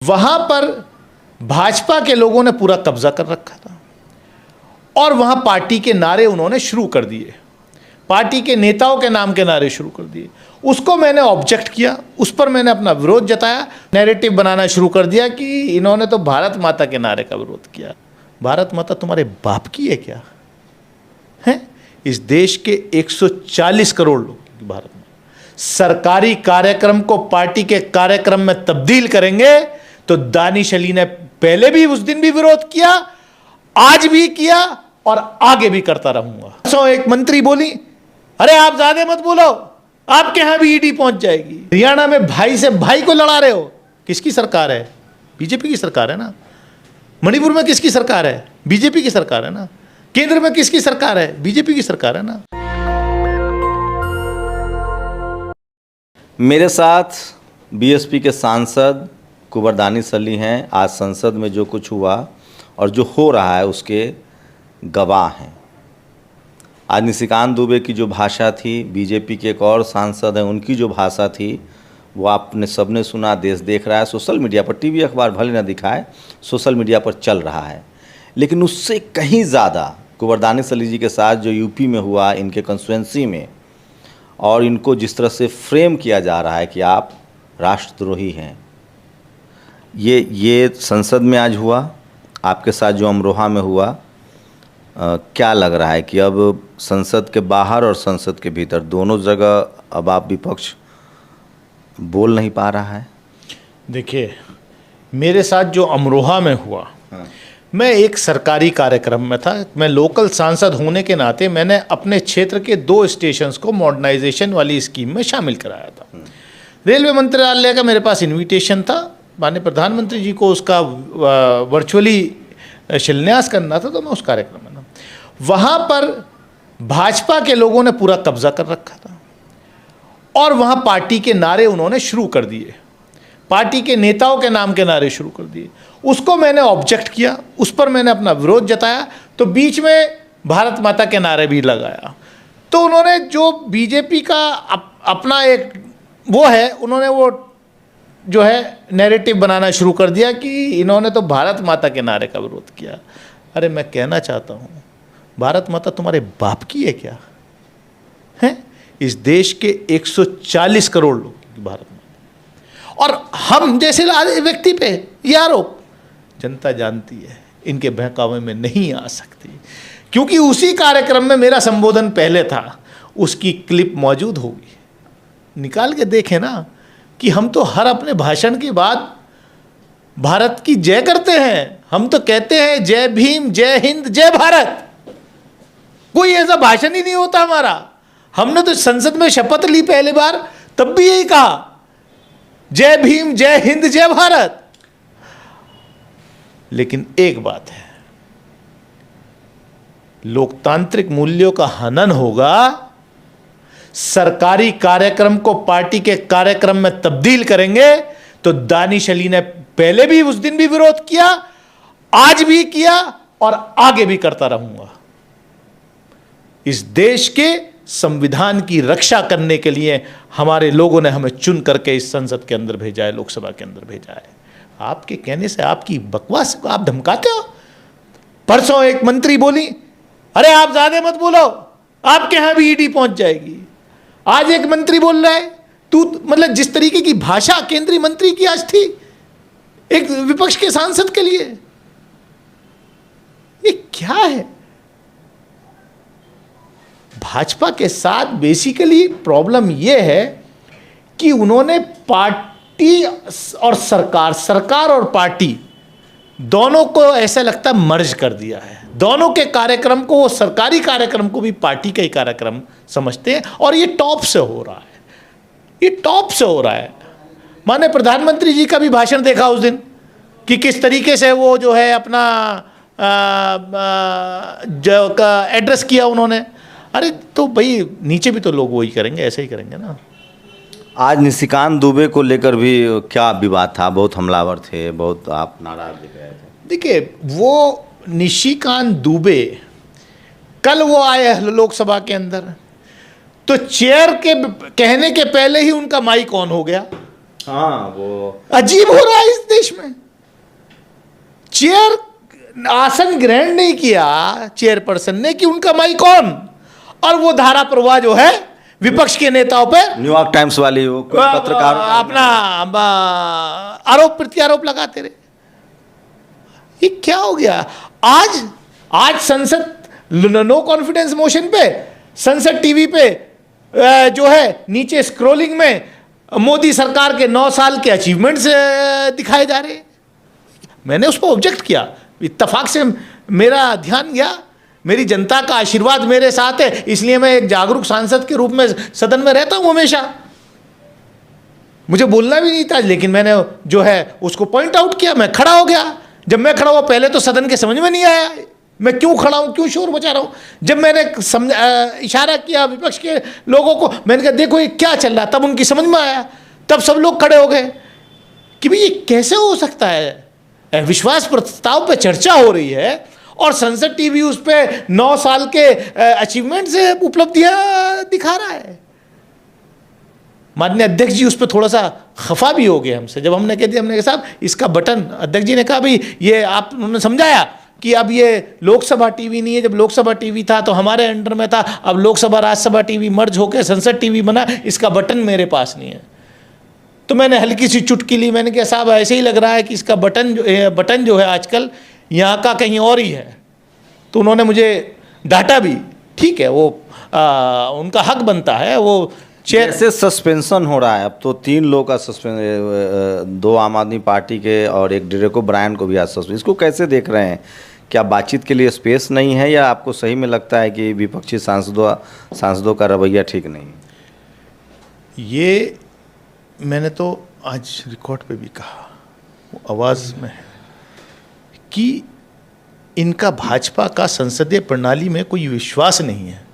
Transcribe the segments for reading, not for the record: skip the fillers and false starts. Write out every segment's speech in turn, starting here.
वहां पर भाजपा के लोगों ने पूरा कब्जा कर रखा था और वहां पार्टी के नारे उन्होंने शुरू कर दिए, पार्टी के नेताओं के नाम के नारे शुरू कर दिए। उसको मैंने ऑब्जेक्ट किया, उस पर मैंने अपना विरोध जताया, नैरेटिव बनाना शुरू कर दिया कि इन्होंने तो भारत माता के नारे का विरोध किया। भारत माता तुम्हारे बाप की है क्या? है इस देश के 140 करोड़ लोग की भारत में सरकारी कार्यक्रम को पार्टी के कार्यक्रम में तब्दील करेंगे तो दानिश अली ने पहले भी उस दिन भी विरोध किया, आज भी किया और आगे भी करता रहूंगा। एक मंत्री बोली, अरे आप ज्यादा मत बोलो, आपके यहां भी ईडी पहुंच जाएगी। हरियाणा में भाई से भाई को लड़ा रहे हो, किसकी सरकार है? बीजेपी की सरकार है ना। मणिपुर में किसकी सरकार है? बीजेपी की सरकार है ना। केंद्र में किसकी सरकार है? बीजेपी की सरकार है ना। मेरे साथ बीएसपी के सांसद कुंवर दानिश अली हैं। आज संसद में जो कुछ हुआ और जो हो रहा है उसके गवाह हैं। आज निशिकांत दुबे की जो भाषा थी, बीजेपी के एक और सांसद हैं उनकी जो भाषा थी, वो आपने सबने सुना, देश देख रहा है। सोशल मीडिया पर, टीवी अखबार भले ना दिखाए, सोशल मीडिया पर चल रहा है। लेकिन उससे कहीं ज़्यादा कुंवर दानिश अली जी के साथ जो यूपी में हुआ, इनके कंस्टिट्यूएंसी में, और इनको जिस तरह से फ्रेम किया जा रहा है कि आप राष्ट्रद्रोही हैं, ये संसद में आज हुआ, आपके साथ जो अमरोहा में हुआ, क्या लग रहा है कि अब संसद के बाहर और संसद के भीतर दोनों जगह अब आप विपक्ष बोल नहीं पा रहा है? देखिए, मेरे साथ जो अमरोहा में हुआ, मैं एक सरकारी कार्यक्रम में था। मैं लोकल सांसद होने के नाते मैंने अपने क्षेत्र के 2 स्टेशंस को मॉडर्नाइजेशन वाली स्कीम में शामिल कराया था। रेलवे मंत्रालय का मेरे पास इनविटेशन था, माननीय प्रधानमंत्री जी को उसका वर्चुअली शिलान्यास करना था, तो मैं उस कार्यक्रम में था। वहाँ पर भाजपा के लोगों ने पूरा कब्जा कर रखा था और वहाँ पार्टी के नारे उन्होंने शुरू कर दिए, पार्टी के नेताओं के नाम के नारे शुरू कर दिए। उसको मैंने ऑब्जेक्ट किया, उस पर मैंने अपना विरोध जताया, तो बीच में भारत माता के नारे भी लगाया। तो उन्होंने जो बीजेपी का अपना एक वो है, उन्होंने वो जो है नैरेटिव बनाना शुरू कर दिया कि इन्होंने तो भारत माता के नारे का विरोध किया। अरे मैं कहना चाहता हूँ, भारत माता तुम्हारे बाप की है क्या? है इस देश के 140 करोड़ लोग की भारत में, और हम जैसे व्यक्ति पे ये आरोप, जनता जानती है इनके बहकावे में नहीं आ सकती, क्योंकि उसी कार्यक्रम में मेरा संबोधन पहले था, उसकी क्लिप मौजूद होगी, निकाल के देखें ना कि हम तो हर अपने भाषण के बाद भारत की जय करते हैं। हम तो कहते हैं जय भीम, जय हिंद, जय भारत। कोई ऐसा भाषण ही नहीं होता हमारा। हमने तो संसद में शपथ ली पहली बार, तब भी यही कहा, जय भीम, जय हिंद, जय भारत। लेकिन एक बात है, लोकतांत्रिक मूल्यों का हनन होगा, सरकारी कार्यक्रम को पार्टी के कार्यक्रम में तब्दील करेंगे तो दानिश अली ने पहले भी उस दिन भी विरोध किया, आज भी किया और आगे भी करता रहूंगा। इस देश के संविधान की रक्षा करने के लिए हमारे लोगों ने हमें चुन करके इस संसद के अंदर भेजा है, लोकसभा के अंदर भेजा है। आपके कहने से, आपकी बकवास को आप धमकाते हो। परसों एक मंत्री बोली, अरे आप ज्यादा मत बोलो, आपके यहां भी ईडी पहुंच जाएगी। आज एक मंत्री बोल रहा है, तू मतलब जिस तरीके की भाषा केंद्रीय मंत्री की आज थी एक विपक्ष के सांसद के लिए, ये क्या है? भाजपा के साथ बेसिकली प्रॉब्लम यह है कि उन्होंने पार्टी और सरकार और पार्टी दोनों को ऐसा लगता है मर्ज कर दिया है। दोनों के कार्यक्रम को, वो सरकारी कार्यक्रम को भी पार्टी का ही कार्यक्रम समझते हैं, और ये टॉप से हो रहा है, ये टॉप से हो रहा है। माननीय प्रधानमंत्री जी का भी भाषण देखा उस दिन कि किस तरीके से वो जो है अपना जो का एड्रेस किया उन्होंने। अरे तो भाई नीचे भी तो लोग वही करेंगे, ऐसे ही करेंगे ना। आज निशिकांत दुबे को लेकर भी क्या विवाद था? बहुत हमलावर थे, बहुत आप नाराज दिख रहे थे। देखिए, वो निशिकांत दुबे कल वो आए लोकसभा के अंदर, तो चेयर के कहने के पहले ही उनका माइक ऑन हो गया। हाँ, वो अजीब हो रहा है इस देश में। चेयर आसन ग्रहण नहीं किया चेयरपर्सन ने कि उनका माइक ऑन, और वो धारा प्रवाह जो है विपक्ष के नेताओं पे न्यूयॉर्क टाइम्स वाली वो कुछ पत्रकार अपना आरोप प्रत्यारोप लगाते रहे। ये क्या हो गया? आज संसद नो कॉन्फिडेंस मोशन पे संसद टीवी पे जो है नीचे स्क्रोलिंग में मोदी सरकार के 9 साल के अचीवमेंट्स दिखाए जा रहे हैं। मैंने उस पर ऑब्जेक्ट किया, इत्तेफाक से मेरा ध्यान गया, मेरी जनता का आशीर्वाद मेरे साथ है, इसलिए मैं एक जागरूक सांसद के रूप में सदन में रहता हूं हमेशा। मुझे बोलना भी नहीं था, लेकिन मैंने जो है उसको पॉइंट आउट किया, मैं खड़ा हो गया। जब मैं खड़ा हुआ पहले तो सदन के समझ में नहीं आया मैं क्यों खड़ा हूं, क्यों शोर मचा रहा हूं। जब मैंने इशारा किया विपक्ष के लोगों को, मैंने कहा देखो ये क्या चल रहा, तब उनकी समझ में आया, तब सब लोग खड़े हो गए कि भाई ये कैसे हो सकता है। विश्वास प्रस्ताव पे चर्चा हो रही है और संसद टीवी उस पे 9 साल के अचीवमेंट से उपलब्धियां दिखा रहा है। माननीय अध्यक्ष जी उस पर थोड़ा सा खफा भी हो गए हमसे, जब हमने कह दिया, हमने कहा साहब इसका बटन, अध्यक्ष जी ने कहा भाई ये आप, उन्होंने समझाया कि अब ये लोकसभा टीवी नहीं है, जब लोकसभा टीवी था तो हमारे अंडर में था, अब लोकसभा राज्यसभा टीवी मर्ज होकर संसद टीवी बना, इसका बटन मेरे पास नहीं है। तो मैंने हल्की सी चुटकी ली, मैंने कहा साहब ऐसे ही लग रहा है कि इसका बटन जो है आजकल यहाँ का कहीं और ही है। तो उन्होंने मुझे डांटा भी, ठीक है वो उनका हक बनता है। वो जैसे सस्पेंशन हो रहा है, अब तो 3 लोगों का सस्पेंशन, 2 आम आदमी पार्टी के और एक डेरेक ओब्रायन को भी आज सस्पेंशन, इसको कैसे देख रहे हैं? क्या बातचीत के लिए स्पेस नहीं है, या आपको सही में लगता है कि विपक्षी सांसदों का रवैया ठीक नहीं है? ये मैंने तो आज रिकॉर्ड पे भी कहा, वो आवाज़ में है कि इनका भाजपा का संसदीय प्रणाली में कोई विश्वास नहीं है,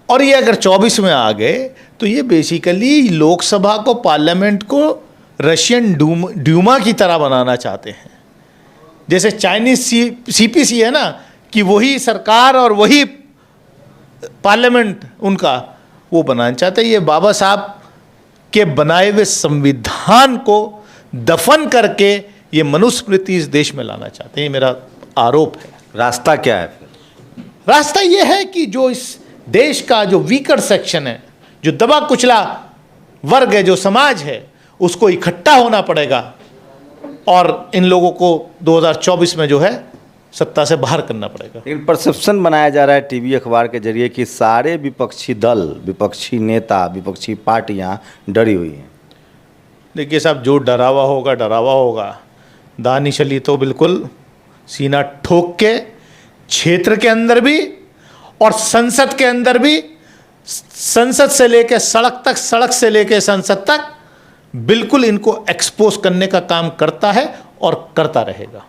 और ये अगर 24 में आ गए तो ये बेसिकली लोकसभा को, पार्लियामेंट को रशियन ड्यूमा की तरह बनाना चाहते हैं। जैसे चाइनीज सीपीसी है ना, कि वही सरकार और वही पार्लियामेंट उनका वो बनाना चाहते हैं। ये बाबा साहब के बनाए हुए संविधान को दफन करके ये मनुस्मृति इस देश में लाना चाहते हैं, ये मेरा आरोप है। रास्ता क्या है फिर? रास्ता ये है कि जो इस देश का जो वीकर सेक्शन है, जो दबा कुचला वर्ग है, जो समाज है, उसको इकट्ठा होना पड़ेगा और इन लोगों को 2024 में जो है सत्ता से बाहर करना पड़ेगा। लेकिन परसेप्शन बनाया जा रहा है टीवी अखबार के जरिए कि सारे विपक्षी दल, विपक्षी नेता, विपक्षी पार्टियां डरी हुई हैं। देखिए साहब, जो डरावा होगा। दानिश अली तो बिल्कुल सीना ठोक के क्षेत्र के अंदर भी और संसद के अंदर भी, संसद से लेकर सड़क तक, सड़क से लेकर संसद तक, बिल्कुल इनको एक्सपोज करने का काम करता है और करता रहेगा।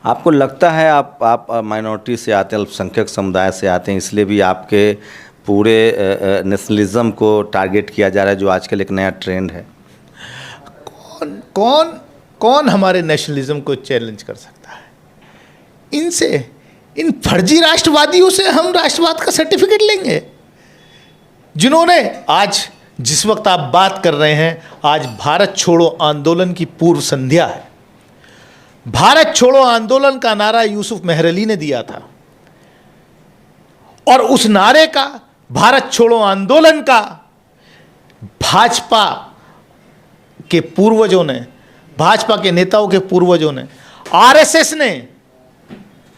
आपको लगता है आप माइनॉरिटी से आते हैं, अल्पसंख्यक समुदाय से आते हैं, इसलिए भी आपके पूरे नेशनलिज्म को टारगेट किया जा रहा है, जो आजकल एक नया ट्रेंड है? कौन हमारे नेशनलिज्म को चैलेंज कर सकता है? इनसे, इन फर्जी राष्ट्रवादियों से हम राष्ट्रवाद का सर्टिफिकेट लेंगे, जिन्होंने आज, जिस वक्त आप बात कर रहे हैं, आज भारत छोड़ो आंदोलन की पूर्व संध्या है। भारत छोड़ो आंदोलन का नारा यूसुफ मेहरली ने दिया था, और उस नारे का, भारत छोड़ो आंदोलन का, भाजपा के पूर्वजों ने, भाजपा के नेताओं के पूर्वजों ने, आरएसएस ने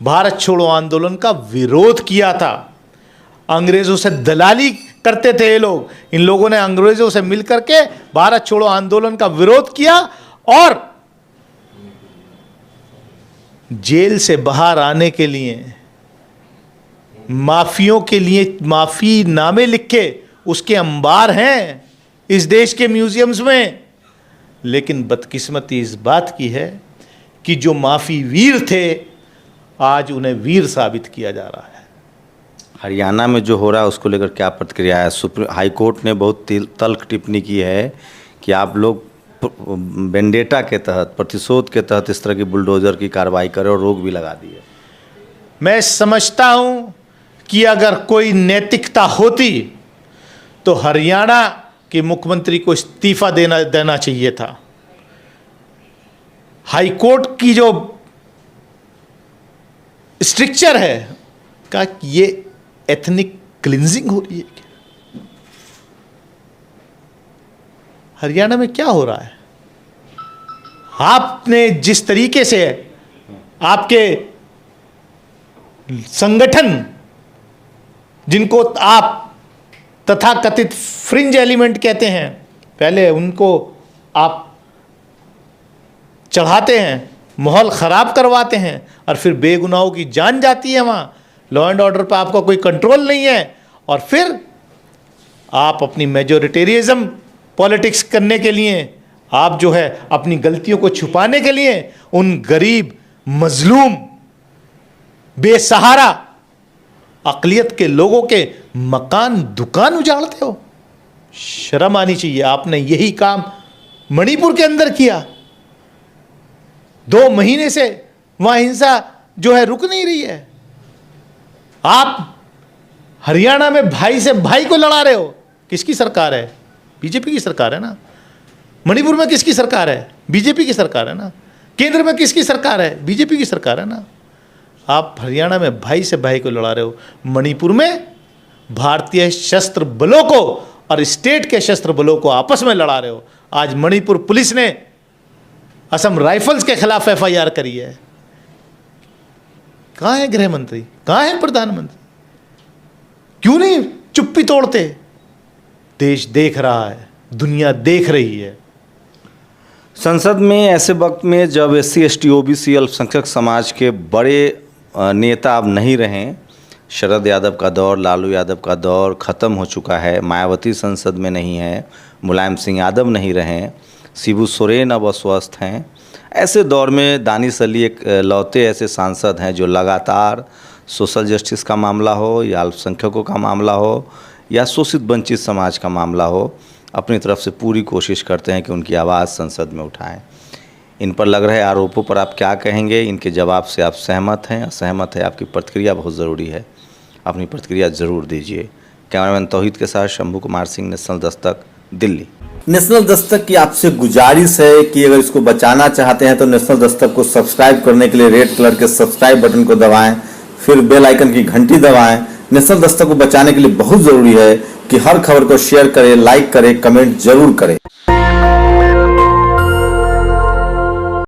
भारत छोड़ो आंदोलन का विरोध किया था। अंग्रेजों से दलाली करते थे ये लोग, इन लोगों ने अंग्रेजों से मिलकर के भारत छोड़ो आंदोलन का विरोध किया, और जेल से बाहर आने के लिए माफियों के लिए माफी नामे लिखे, उसके अंबार हैं इस देश के म्यूजियम्स में। लेकिन बदकिस्मती इस बात की है कि जो माफी वीर थे, आज उन्हें वीर साबित किया जा रहा है। हरियाणा में जो हो रहा है उसको लेकर क्या प्रतिक्रिया है? सुप्रीम हाई कोर्ट ने बहुत तल्ख टिप्पणी की है कि आप लोग वेंडेटा के तहत, प्रतिशोध के तहत इस तरह की बुलडोजर की कार्रवाई करें, और रोक भी लगा दी है। मैं समझता हूं कि अगर कोई नैतिकता होती तो हरियाणा कि मुख्यमंत्री को इस्तीफा देना चाहिए था। हाई कोर्ट की जो स्ट्रक्चर है का ये एथनिक क्लिंजिंग हो रही है क्या? हरियाणा में क्या हो रहा है? आपने जिस तरीके से आपके संगठन, जिनको आप तथाकथित फ्रिंज एलिमेंट कहते हैं, पहले उनको आप चढ़ाते हैं, माहौल ख़राब करवाते हैं और फिर बेगुनाहों की जान जाती है वहाँ, लॉ एंड ऑर्डर पर आपका कोई कंट्रोल नहीं है, और फिर आप अपनी मेजोरिटेरियज्म पॉलिटिक्स करने के लिए, आप जो है अपनी गलतियों को छुपाने के लिए उन गरीब, मजलूम, बेसहारा अक़लियत के लोगों के मकान दुकान उजाड़ते हो। शर्म आनी चाहिए। आपने यही काम मणिपुर के अंदर किया। 2 महीने से वहां हिंसा जो है रुक नहीं रही है। आप हरियाणा में भाई से भाई को लड़ा रहे हो। किसकी सरकार है? बीजेपी की सरकार है ना। मणिपुर में किसकी सरकार है? बीजेपी की सरकार है ना। केंद्र में किसकी सरकार है? बीजेपी की सरकार है ना। आप हरियाणा में भाई से भाई को लड़ा रहे हो, मणिपुर में भारतीय शस्त्र बलों को और स्टेट के शस्त्र बलों को आपस में लड़ा रहे हो। आज मणिपुर पुलिस ने असम राइफल्स के खिलाफ एफआईआर करी है। कहाँ है गृह मंत्री? कहाँ है प्रधानमंत्री? क्यों नहीं चुप्पी तोड़ते? देश देख रहा है, दुनिया देख रही है। संसद में ऐसे वक्त में जब SC ST OBC अल्पसंख्यक समाज के बड़े नेता अब नहीं रहें, शरद यादव का दौर, लालू यादव का दौर ख़त्म हो चुका है, मायावती संसद में नहीं है, मुलायम सिंह यादव नहीं रहें, शिबू सोरेन अब अस्वस्थ हैं, ऐसे दौर में दानिश अली एक लौते ऐसे सांसद हैं जो लगातार सोशल जस्टिस का मामला हो या अल्पसंख्यकों का मामला हो या शोषित वंचित समाज का मामला हो, अपनी तरफ से पूरी कोशिश करते हैं कि उनकी आवाज़ संसद में उठाएं। इन पर लग रहे आरोपों पर आप क्या कहेंगे? इनके जवाब से आप सहमत हैं? असहमत है? आपकी प्रतिक्रिया बहुत ज़रूरी है, अपनी प्रतिक्रिया ज़रूर दीजिए। कैमरामैन तौहीद के साथ शंभू कुमार सिंह, नेशनल दस्तक, दिल्ली। नेशनल दस्तक की आपसे गुजारिश है कि अगर इसको बचाना चाहते हैं तो नेशनल दस्तक को सब्सक्राइब करने के लिए रेड कलर के सब्सक्राइब बटन को दबाएं, फिर बेल आइकन की घंटी दबाएं। नेशनल दस्तक को बचाने के लिए बहुत ज़रूरी है कि हर खबर को शेयर करें, लाइक करें, कमेंट जरूर करें।